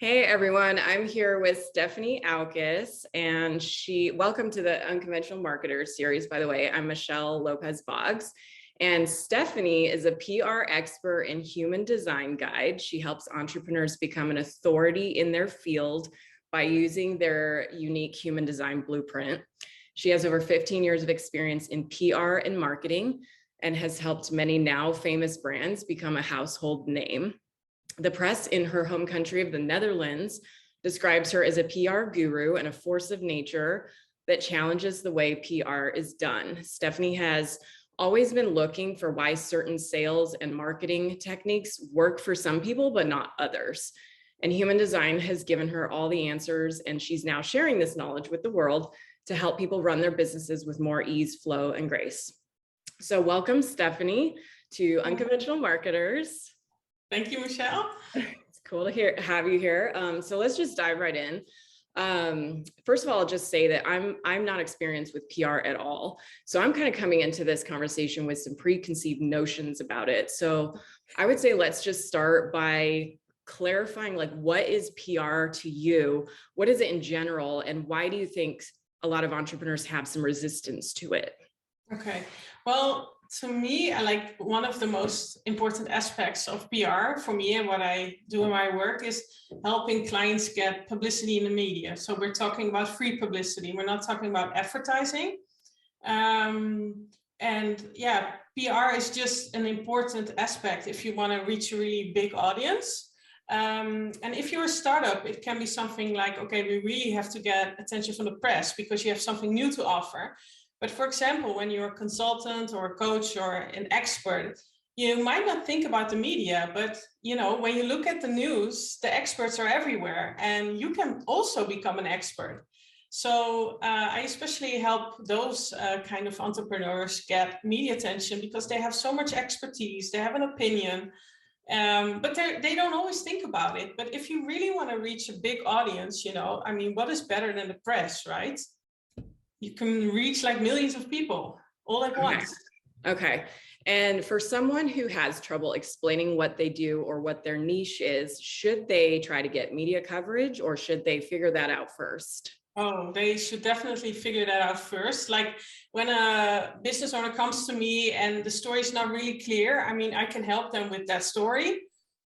Hey everyone, I'm here with Stephanie Aukes, and welcome to the Unconventional Marketers series. By the way, I'm Michelle Lopez Boggs, and Stephanie is a PR expert and human design guide. She helps entrepreneurs become an authority in their field by using their unique human design blueprint. She has over 15 years of experience in PR and marketing and has helped many now famous brands become a household name. The press in her home country of the Netherlands describes her as a PR guru and a force of nature that challenges the way PR is done. Stephanie has always been looking for why certain sales and marketing techniques work for some people, but not others. And human design has given her all the answers, and she's now sharing this knowledge with the world to help people run their businesses with more ease, flow, and grace. So welcome, Stephanie, to Unconventional Marketers. Thank you, Michelle. It's cool to have you here. So let's just dive right in. First of all, I'll just say that I'm not experienced with PR at all. So I'm kind of coming into this conversation with some preconceived notions about it. So I would say let's just start by clarifying, like, what is PR to you? What is it in general? And why do you think a lot of entrepreneurs have some resistance to it? Okay, well, to me, I like one of the most important aspects of PR for me and what I do in my work is helping clients get publicity in the media. So we're talking about free publicity. We're not talking about advertising. And yeah, PR is just an important aspect if you want to reach a really big audience. And if you're a startup, it can be something like, okay, we really have to get attention from the press because you have something new to offer. But for example, when you're a consultant or a coach or an expert, you might not think about the media, but when you look at the news, the experts are everywhere and you can also become an expert. So I especially help those kind of entrepreneurs get media attention because they have so much expertise, they have an opinion, but they don't always think about it. But if you really want to reach a big audience, what is better than the press, right? You can reach like millions of people all at once. Okay. And for someone who has trouble explaining what they do or what their niche is, should they try to get media coverage or should they figure that out first? Oh, they should definitely figure that out first. Like when a business owner comes to me and the story is not really clear, I can help them with that story.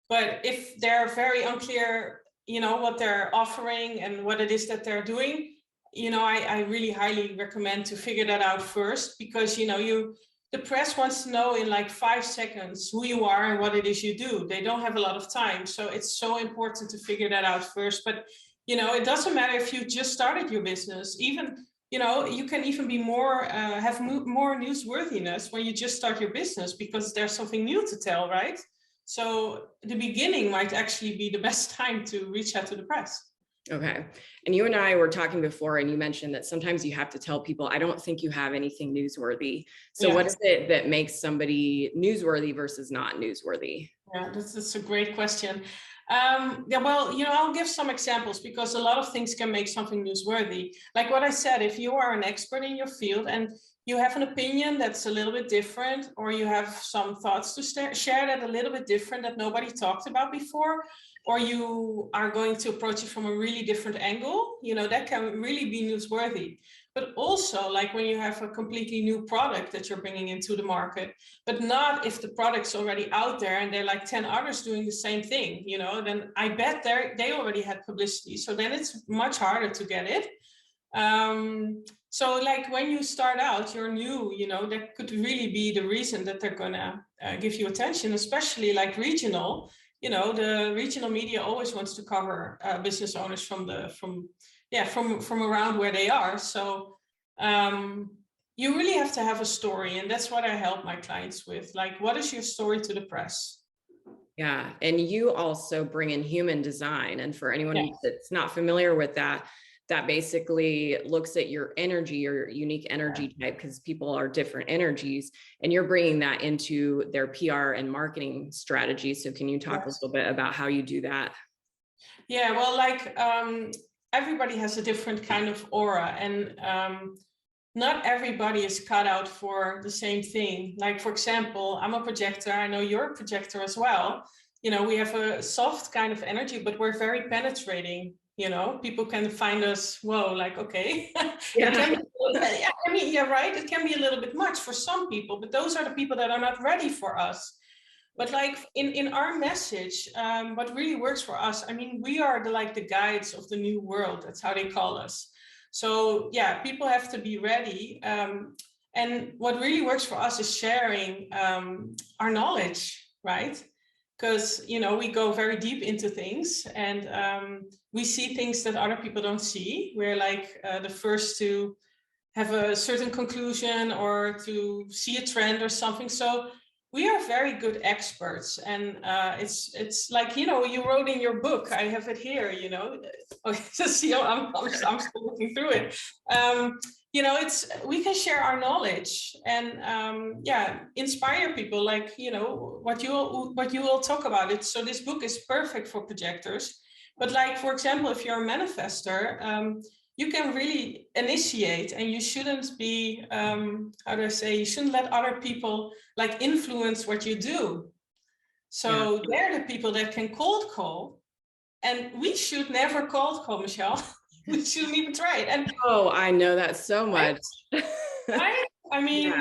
But if they're very unclear, what they're offering and what it is that they're doing, I really highly recommend to figure that out first because, the press wants to know in like 5 seconds who you are and what it is you do. They don't have a lot of time. So it's so important to figure that out first. But, it doesn't matter if you just started your business, even, you can even be have more newsworthiness when you just start your business because there's something new to tell, right? So the beginning might actually be the best time to reach out to the press. Okay. And you and I were talking before, and you mentioned that sometimes you have to tell people, I don't think you have anything newsworthy. So yeah. What is it that makes somebody newsworthy versus not newsworthy? Yeah, that's a great question. I'll give some examples because a lot of things can make something newsworthy. Like what I said, if you are an expert in your field and you have an opinion that's a little bit different, or you have some thoughts to share that a little bit different that nobody talked about before, or you are going to approach it from a really different angle, that can really be newsworthy. But also like when you have a completely new product that you're bringing into the market, but not if the product's already out there and there are like 10 others doing the same thing, then I bet they already had publicity. So then it's much harder to get it. So like when you start out, you're new, that could really be the reason that they're gonna give you attention, especially like regional. The regional media always wants to cover business owners from around where they are. So you really have to have a story, and that's what I help my clients with. Like, what is your story to the press? Yeah, and you also bring in human design, and for anyone that's not familiar with that, that basically looks at your energy, your unique energy type, because people are different energies, and you're bringing that into their PR and marketing strategy. So can you talk a little bit about how you do that? Yeah, well, like everybody has a different kind of aura, and not everybody is cut out for the same thing. Like, for example, I'm a projector. I know you're a projector as well. we have a soft kind of energy, but we're very penetrating. People can find us, whoa, like, okay. Yeah. It can be, I mean, yeah, right. It can be a little bit much for some people, but those are the people that are not ready for us. But like in our message, what really works for us, I mean, we are the guides of the new world. That's how they call us. So yeah, people have to be ready. And what really works for us is sharing our knowledge, right? Because, we go very deep into things, and we see things that other people don't see. We're like the first to have a certain conclusion or to see a trend or something. So we are very good experts, and it's like, you wrote in your book. I have it here. Okay, so I'm still looking through it. We can share our knowledge and inspire people. Like, what you all talk about it. So this book is perfect for projectors. But like, for example, if you're a manifestor, you can really initiate, and you shouldn't be, you shouldn't let other people like influence what you do. So they're the people that can cold call, and we should never cold call, Michelle. We shouldn't even try it. And I know that so much. Right? I mean,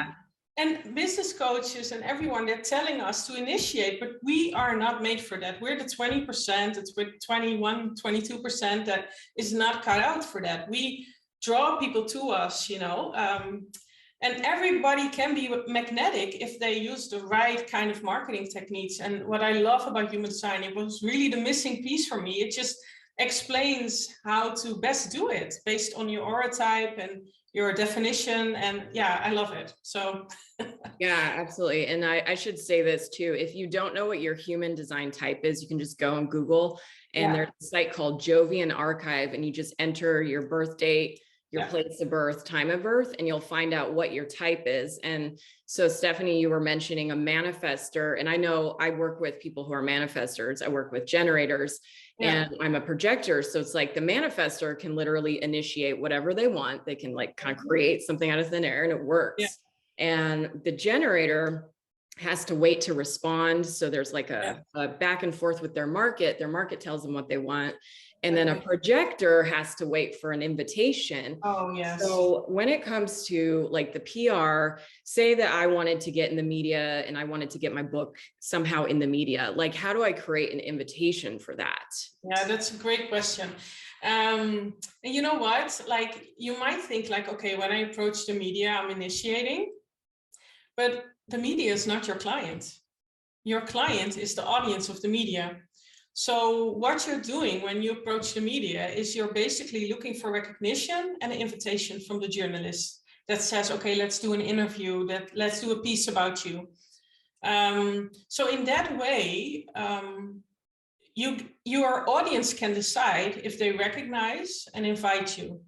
and business coaches and everyone, they're telling us to initiate, but we are not made for that. We're the 20%, it's with 21, 22% that is not cut out for that. We draw people to us, and everybody can be magnetic if they use the right kind of marketing techniques. And what I love about human design, it was really the missing piece for me. It just explains how to best do it based on your aura type and your definition. And yeah, I love it. So yeah, absolutely. And I should say this too. If you don't know what your human design type is, you can just go on Google, and there's a site called Jovian Archive, and you just enter your birth date, your place of birth, time of birth, and you'll find out what your type is. And so, Stephanie, you were mentioning a manifestor, and I know I work with people who are manifestors. I work with generators, and I'm a projector. So it's like the manifestor can literally initiate whatever they want. They can like kind of create something out of thin air, and it works. And the generator has to wait to respond. So there's like a back and forth with their market. Their market tells them what they want. And then a projector has to wait for an invitation. Oh, yes. So when it comes to like the PR, say that I wanted to get in the media and I wanted to get my book somehow in the media, like how do I create an invitation for that? Yeah, that's a great question. And you know what, like you might think like, okay, when I approach the media, I'm initiating, but the media is not your client. Your client is the audience of the media. So what you're doing when you approach the media is you're basically looking for recognition and an invitation from the journalist that says, okay, let's do an interview, let's do a piece about you. So in that way, your audience can decide if they recognize and invite you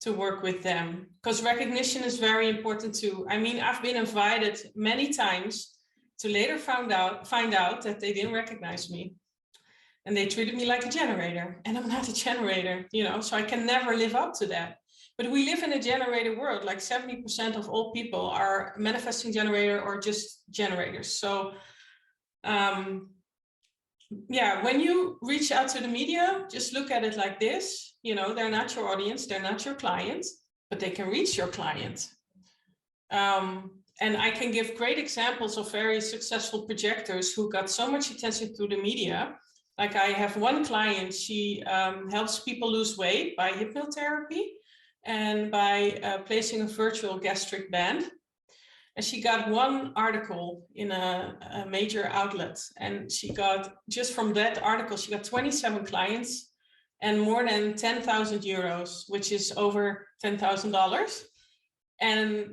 to work with them, because recognition is very important too. I mean, I've been invited many times to later find out that they didn't recognize me, and they treated me like a generator, and I'm not a generator, so I can never live up to that. But we live in a generator world. Like 70% of all people are manifesting generator or just generators. So when you reach out to the media, just look at it like this. They're not your audience, they're not your client, but they can reach your client. And I can give great examples of very successful projectors who got so much attention through the media. Like I have one client, she helps people lose weight by hypnotherapy and by placing a virtual gastric band. And she got one article in a major outlet. And she got, just from that article, she got 27 clients and more than 10,000 euros, which is over $10,000. And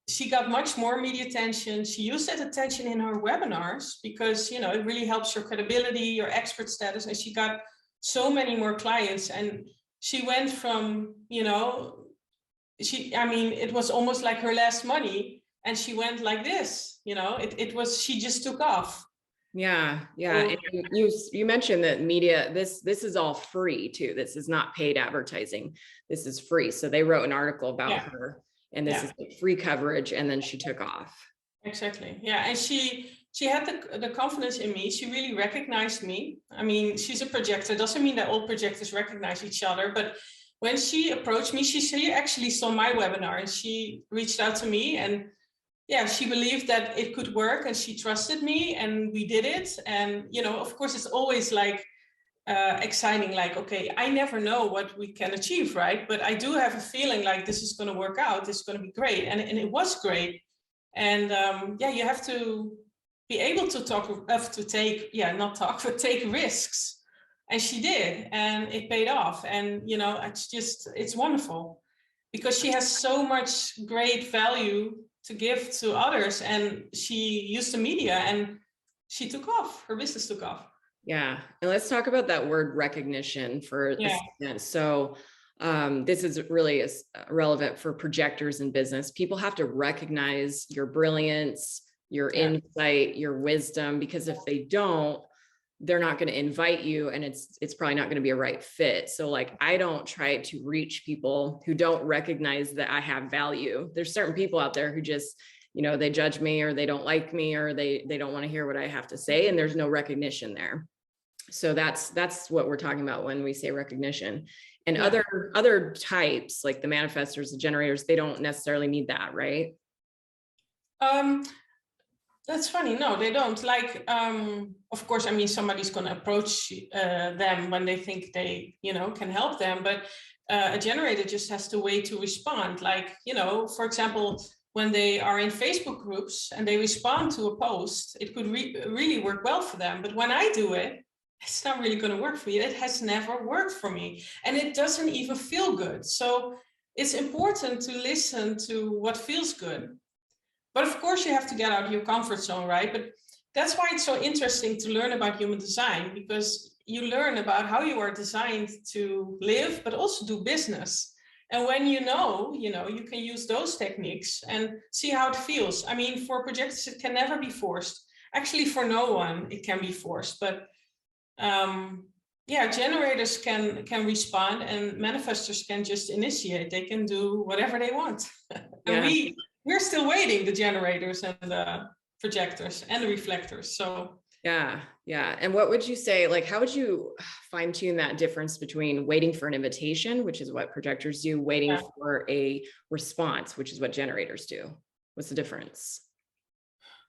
she got much more media attention. She used that attention in her webinars because, it really helps your credibility, your expert status. And she got so many more clients. And she went from, it was almost like her last money. And she went like this, she just took off. Yeah. And you mentioned that media, this is all free too. This is not paid advertising. This is free. So they wrote an article about her. And this is free coverage, and then she took off. Exactly. Yeah. And she she had the confidence in me. She really recognized me. I mean, she's a projector. Doesn't mean that all projectors recognize each other, but when she approached me, she actually saw my webinar and she reached out to me, and yeah, she believed that it could work and she trusted me and we did it. And, you know, of course, it's always like exciting, like, okay, I never know what we can achieve, right? But I do have a feeling like this is going to work out. This is going to be great. And it was great. And yeah, you have to be able to take risks. And she did, and it paid off. And, you know, it's wonderful because she has so much great value to give to others. And she used the media and she took off, her business took off. Yeah. And let's talk about that word recognition for a second. So this is really relevant for projectors in business. People have to recognize your brilliance, your insight, your wisdom, because if they don't, they're not going to invite you, and it's probably not going to be a right fit. So like, I don't try to reach people who don't recognize that I have value. There's certain people out there who just, you know, they judge me, or they don't like me, or they don't want to hear what I have to say. And there's no recognition there. So that's what we're talking about when we say recognition. And other types, like the manifestors, the generators, they don't necessarily need that, right? That's funny. No, they don't. Like, of course, I mean, somebody's going to approach them when they think they, you know, can help them. But a generator just has to wait to respond. Like, you know, for example, when they are in Facebook groups and they respond to a post, it could really work well for them. But when I do it, it's not really going to work for you. It has never worked for me. And it doesn't even feel good. So it's important to listen to what feels good. But of course, you have to get out of your comfort zone, right? But that's why it's so interesting to learn about human design, because you learn about how you are designed to live, but also do business. And when you know, you can use those techniques and see how it feels. I mean, for projectors, it can never be forced. Actually, for no one, it can be forced. But yeah, generators can respond, and manifestors can just initiate. They can do whatever they want. And we're still waiting, the generators and the projectors and the reflectors. So yeah. And what would you say, like, how would you fine tune that difference between waiting for an invitation, which is what projectors do, waiting for a response, which is what generators do? What's the difference?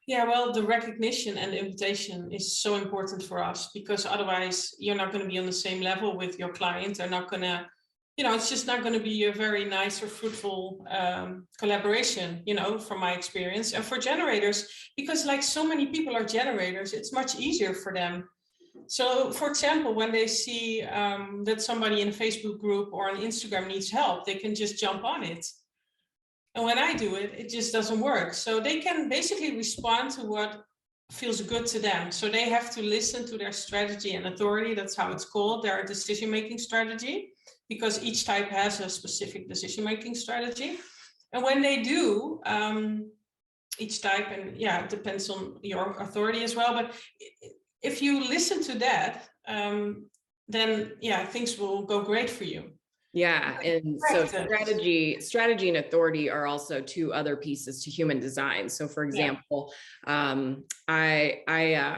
Yeah, well, the recognition and the invitation is so important for us, because otherwise you're not going to be on the same level with your client. They're not going to, it's just not going to be a very nice or fruitful collaboration, from my experience. And for generators, because like so many people are generators, it's much easier for them. So, for example, when they see that somebody in a Facebook group or on Instagram needs help, they can just jump on it. And when I do it, it just doesn't work. So they can basically respond to what feels good to them. So they have to listen to their strategy and authority. That's how it's called, their decision-making strategy, because each type has a specific decision-making strategy. And when they do, each type, and it depends on your authority as well. But if you listen to that, then things will go great for you. Yeah. And so strategy and authority are also two other pieces to human design. So for example, I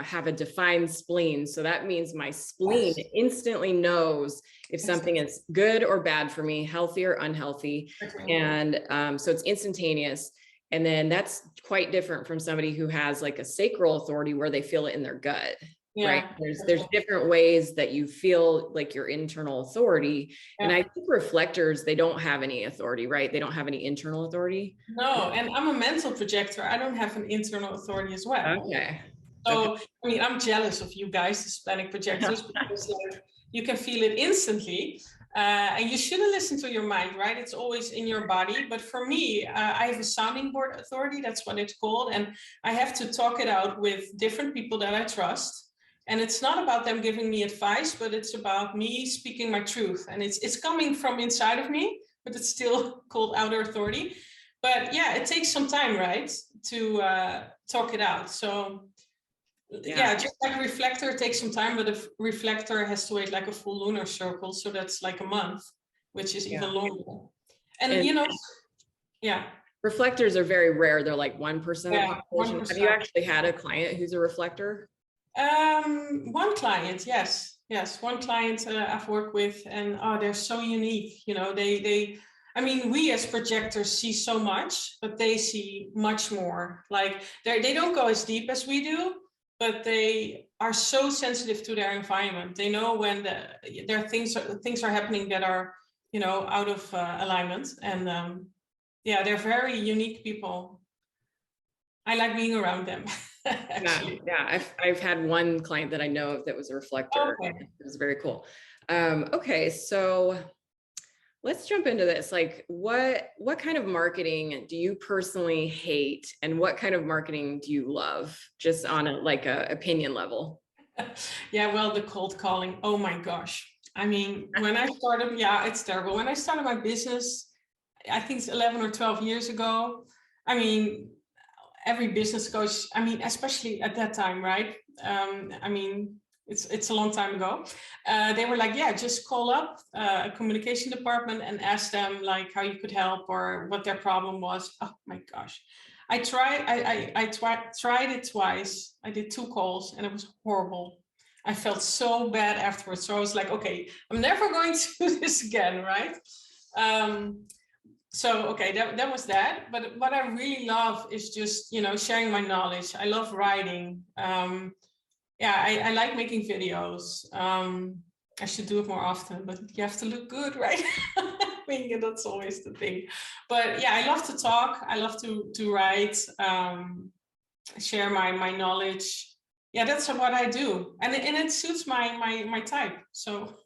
have a defined spleen. So that means my spleen instantly knows if something is good or bad for me, healthy or unhealthy. And so it's instantaneous. And then that's quite different from somebody who has like a sacral authority where they feel it in their gut. Right. There's different ways that you feel like your internal authority. And I think reflectors, they don't have any authority, right? They don't have any internal authority. No, and I'm a mental projector. I don't have an internal authority as well. Okay. So, I mean, I'm jealous of you guys, the Hispanic projectors, because you can feel it instantly. And you shouldn't listen to your mind, right? It's always in your body. But for me, I have a sounding board authority. That's what it's called. And I have to talk it out with different people that I trust. And it's not about them giving me advice, but it's about me speaking my truth. And it's coming from inside of me, but it's still called outer authority. But it takes some time, right, to talk it out. So just like a reflector, it takes some time, but a reflector has to wait like a full lunar circle. So that's like a month, which is even longer. And Reflectors are very rare. They're like 1% of the Yeah, population. 1%. Have you actually had a client who's a reflector? One client, yes, one client I've worked with, and they're so unique. You know, I mean, we as projectors see so much, but they see much more. Like they don't go as deep as we do, but they are so sensitive to their environment. They know when there are things are happening that are, you know, out of alignment, and yeah, they're very unique people. I like being around them. Actually. Yeah. I've had one client that I know of that was a reflector. Okay. It was very cool. Okay, so let's jump into this. Like, what kind of marketing do you personally hate, and what kind of marketing do you love, just on a opinion level? Yeah, well, the cold calling. Oh my gosh. I mean, when I started, yeah, it's terrible. When I started my business, I think it's 11 or 12 years ago. I mean, every business coach, I mean, especially at that time, right? I mean, it's a long time ago. They were like, yeah, just call up a communication department and ask them like how you could help or what their problem was. Oh my gosh. I tried it twice. I did 2 calls and it was horrible. I felt so bad afterwards. So I was like, okay, I'm never going to do this again, right? So, okay, that was that. But what I really love is just, you know, sharing my knowledge. I love writing. Yeah, I like making videos. I should do it more often, but you have to look good, right? I mean, that's always the thing. But yeah, I love to talk. I love to write, share my knowledge. Yeah, that's what I do. And it suits my type. So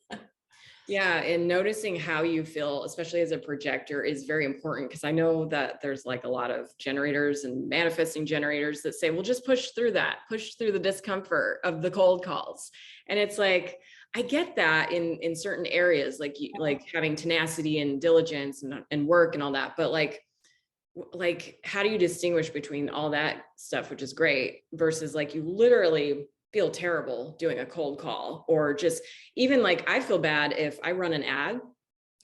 Yeah, and noticing how you feel, especially as a projector, is very important, because I know that there's like a lot of generators and manifesting generators that say, well, just push through the discomfort of the cold calls. And it's like, I get that in certain areas, like having tenacity and diligence and work and all that. But like, how do you distinguish between all that stuff, which is great, versus like you literally feel terrible doing a cold call? Or just even like, I feel bad if I run an ad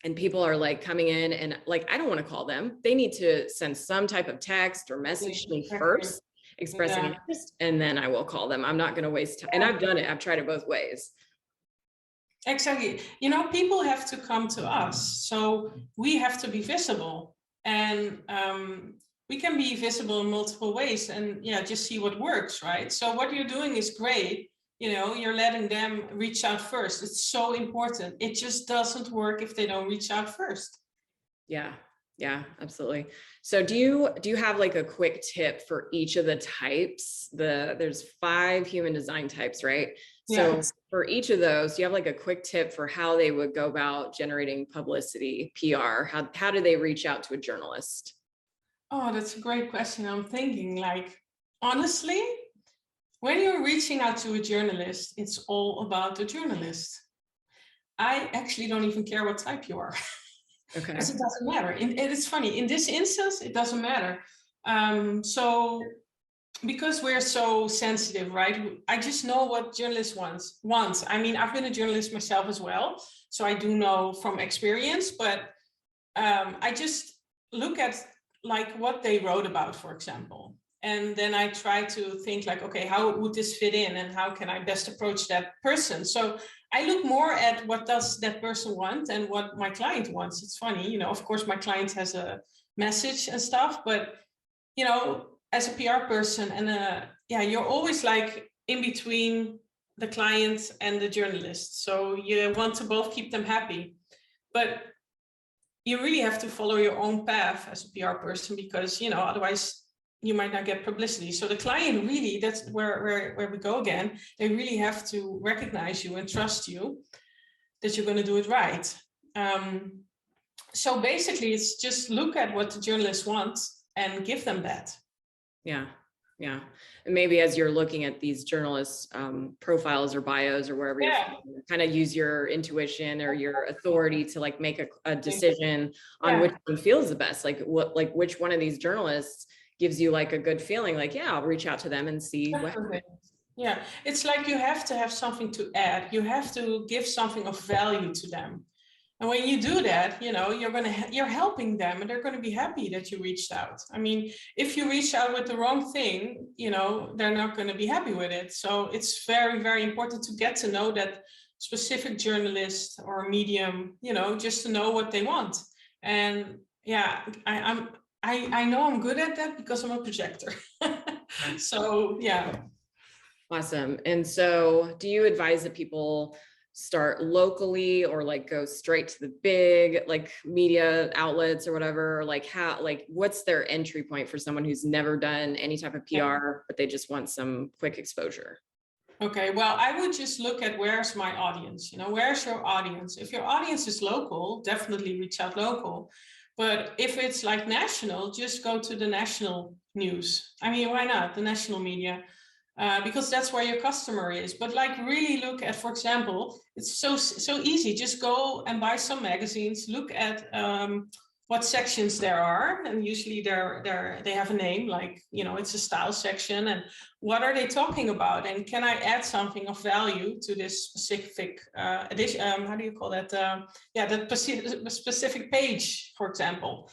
and people are like coming in and like, I don't want to call them. They need to send some type of text or message to me first, expressing interest, and then I will call them. I'm not going to waste time. And I've done it. I've tried it both ways. Exactly. You know, people have to come to us. So we have to be visible. And we can be visible in multiple ways and yeah, just see what works, right? So what you're doing is great. You know, you're letting them reach out first. It's so important. It just doesn't work if they don't reach out first. Yeah, absolutely. So do you have like a quick tip for each of the types? There's 5 human design types, right? So for each of those, do you have like a quick tip for how they would go about generating publicity, PR? How do they reach out to a journalist? Oh, that's a great question. I'm thinking, like, honestly, when you're reaching out to a journalist, it's all about the journalist. I actually don't even care what type you are. Okay. Because it doesn't matter. And it's funny, in this instance, it doesn't matter. So because we're so sensitive, right? I just know what journalists want. I mean, I've been a journalist myself as well, so I do know from experience, but I just look at like what they wrote about, for example. And then I try to think like, okay, how would this fit in and how can I best approach that person? So I look more at what does that person want and what my client wants. It's funny, you know, of course, my client has a message and stuff, but, you know, as a PR person and yeah, you're always like in between the client and the journalist. So you want to both keep them happy, but you really have to follow your own path as a PR person because, you know, otherwise you might not get publicity. So the client really, that's where we go again. They really have to recognize you and trust you that you're going to do it right. So basically it's just look at what the journalists want and give them that. Yeah. And maybe as you're looking at these journalists' profiles or bios or wherever, you're kind of use your intuition or your authority to like make a decision on which one feels the best. Like which one of these journalists gives you like a good feeling, like, yeah, I'll reach out to them and see what happens. Yeah, it's like you have to have something to add. You have to give something of value to them. And when you do that, you're helping them, and they're going to be happy that you reached out. I mean, if you reach out with the wrong thing, they're not going to be happy with it. So it's very, very important to get to know that specific journalist or medium, just to know what they want. And yeah, I know I'm good at that because I'm a projector. So yeah. Awesome. And so do you advise that people start locally or like go straight to the big like media outlets or whatever? Like what's their entry point for someone who's never done any type of PR, but they just want some quick exposure? Okay, well, I would just look at where's my audience, where's your audience? If your audience is local, definitely reach out local. But if it's like national, just go to the national news. I mean, why not? The national media. Because that's where your customer is. But like really look at, for example, it's so easy. Just go and buy some magazines, look at what sections there are, and usually they have a name, like it's a style section, and what are they talking about, and can I add something of value to this specific edition? How do you call that? That specific page, for example.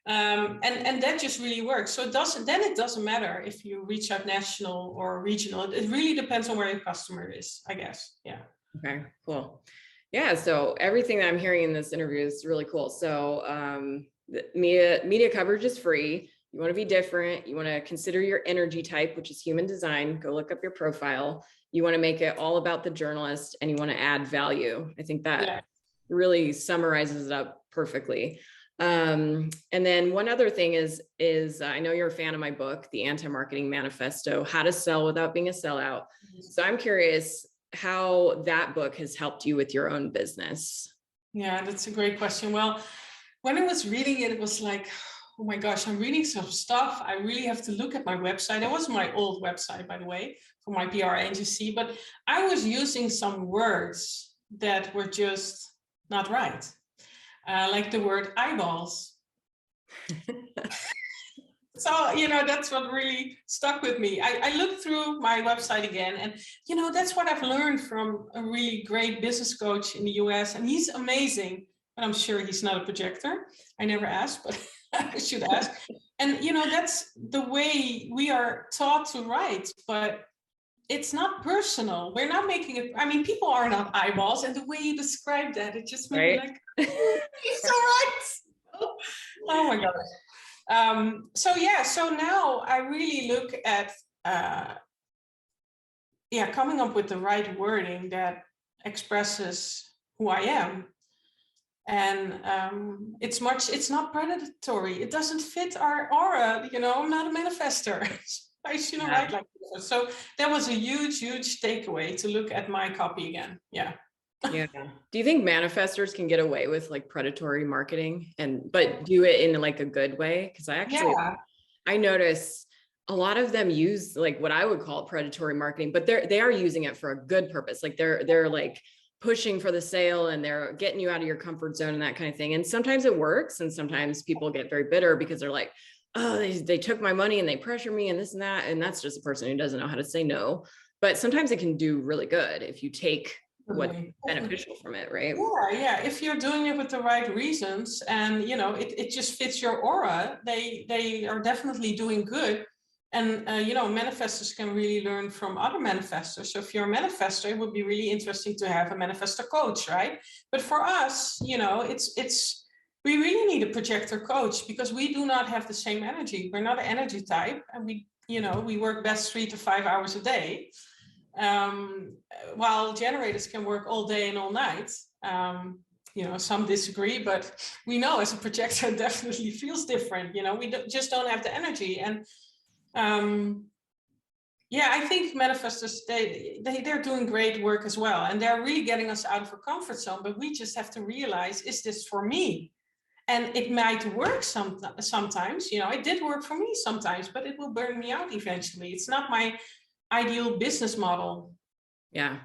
And that just really works. So it doesn't matter if you reach out national or regional. It really depends on where your customer is, I guess. Yeah. Okay, cool. Yeah, so everything that I'm hearing in this interview is really cool. So the media coverage is free. You want to be different. You want to consider your energy type, which is human design. Go look up your profile. You want to make it all about the journalist, and you want to add value. I think that really summarizes it up perfectly. And then one other thing is I know you're a fan of my book, The Anti-Marketing Manifesto, How to Sell Without Being a Sellout. So I'm curious how that book has helped you with your own business. Yeah, that's a great question. Well, when I was reading it, it was like, oh my gosh, I'm reading some stuff. I really have to look at my website. It was my old website, by the way, for my PR agency, but I was using some words that were just not right. Like the word eyeballs. So, that's what really stuck with me. I looked through my website again, and, that's what I've learned from a really great business coach in the US, and he's amazing, but I'm sure he's not a projector. I never asked, but I should ask. And, that's the way we are taught to write, but it's not personal. We're not making it. I mean, people are not eyeballs, and the way you describe that, it just made me like, he's so right. Oh my God. So now I really look at coming up with the right wording that expresses who I am. And it's not predatory. It doesn't fit our aura. I'm not a manifester. I shouldn't write like this. So that was a huge takeaway, to look at my copy again. Yeah. Yeah. Do you think manifestors can get away with like predatory marketing but do it in like a good way? Because I notice a lot of them use like what I would call predatory marketing, but they are using it for a good purpose. Like they're like pushing for the sale, and they're getting you out of your comfort zone and that kind of thing. And sometimes it works, and sometimes people get very bitter because they're like, oh, they took my money and they pressure me and this and that. And that's just a person who doesn't know how to say no. But sometimes it can do really good if you take what's beneficial from it, right? Yeah. If you're doing it with the right reasons, and it just fits your aura, they are definitely doing good. And manifestors can really learn from other manifestors. So if you're a manifestor, it would be really interesting to have a manifestor coach, right? But for us, we really need a projector coach, because we do not have the same energy. We're not an energy type, and we work best 3 to 5 hours a day. While generators can work all day and all night. Some disagree, but we know as a projector, it definitely feels different. We just don't have the energy. And I think manifestors, they're doing great work as well, and they're really getting us out of our comfort zone. But we just have to realize, is this for me? And it might work sometimes. It did work for me sometimes, but it will burn me out eventually. It's not my ideal business model. Yeah.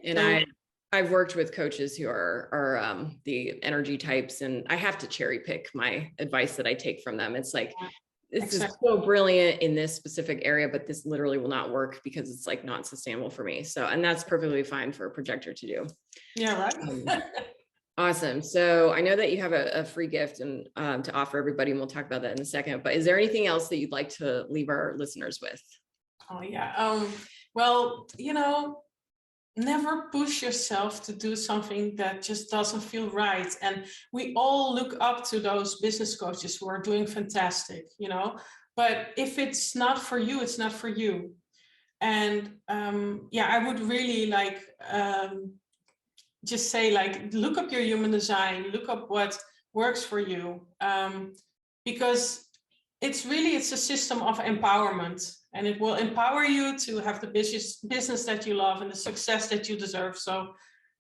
And I've worked with coaches who are the energy types, and I have to cherry pick my advice that I take from them. It's like, this is so brilliant in this specific area, but this literally will not work because it's like not sustainable for me. So, and that's perfectly fine for a projector to do. Yeah, right. Awesome. So I know that you have a free gift and to offer everybody, and we'll talk about that in a second, but is there anything else that you'd like to leave our listeners with? Oh yeah. Well, never push yourself to do something that just doesn't feel right. And we all look up to those business coaches who are doing fantastic, but if it's not for you, it's not for you. And I would really just say, look up your human design, look up what works for you, because it's a system of empowerment, and it will empower you to have the business that you love and the success that you deserve. So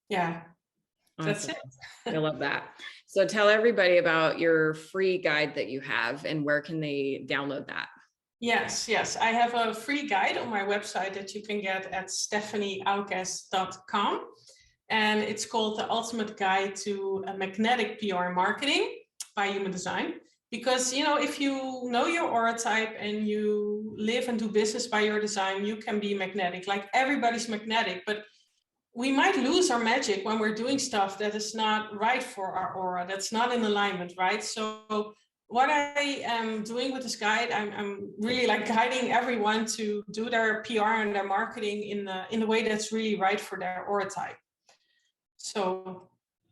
yeah, awesome. That's it. I love that. So tell everybody about your free guide that you have and where can they download that? Yes. I have a free guide on my website that you can get at stephanieaukes.com. And it's called The Ultimate Guide to Magnetic PR Marketing by Human Design. Because, if you know your aura type and you live and do business by your design, you can be magnetic. Like, everybody's magnetic, but we might lose our magic when we're doing stuff that is not right for our aura, that's not in alignment, right? So what I am doing with this guide, I'm really guiding everyone to do their PR and their marketing in the way that's really right for their aura type. So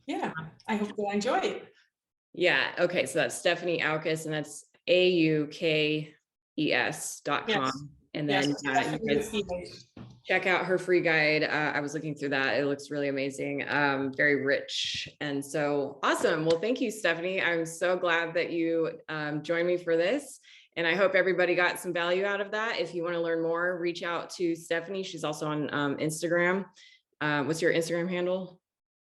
yeah, I hope you'll enjoy it. Yeah. Okay. So that's Stephanie Aukes, and that's AUKES.com. Yes. And then check out her free guide. I was looking through that. It looks really amazing. Very rich. And so awesome. Well, thank you, Stephanie. I'm so glad that you joined me for this. And I hope everybody got some value out of that. If you want to learn more, reach out to Stephanie. She's also on Instagram. What's your Instagram handle?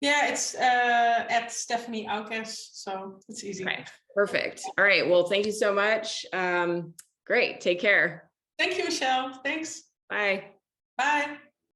Yeah, it's at Stephanie Aukes, so it's easy. Okay, perfect. All right, well, thank you so much. Great, take care. Thank you, Michelle. Thanks. Bye. Bye.